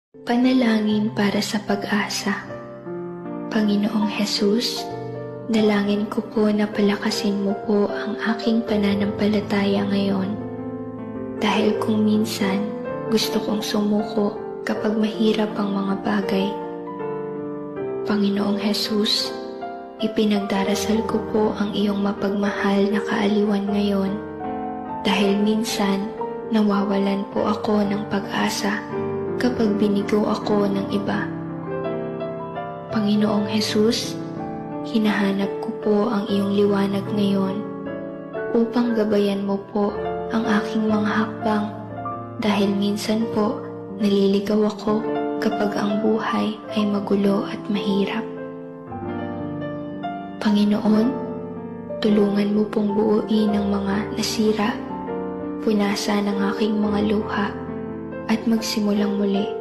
Panalangin para sa pag-asa. Panginoong Hesus, dalangin ko po na palakasin mo po ang aking pananampalataya ngayon. Dahil kung minsan gusto kong sumuko kapag mahirap ang mga bagay. Panginoong Hesus, ipinagdarasal ko po ang iyong mapagmahal na kaaliwan ngayon. Dahil minsan nawawalan po ako ng pag-asa kapag binigo ako ng iba. Panginoong Hesus, hinahanap ko po ang iyong liwanag ngayon upang gabayan mo po ang aking mga hakbang dahil minsan po naliligaw ako kapag ang buhay ay magulo at mahirap. Panginoon, tulungan mo pong buuin ang mga nasira, punasan ang aking mga luha at magsimulang muli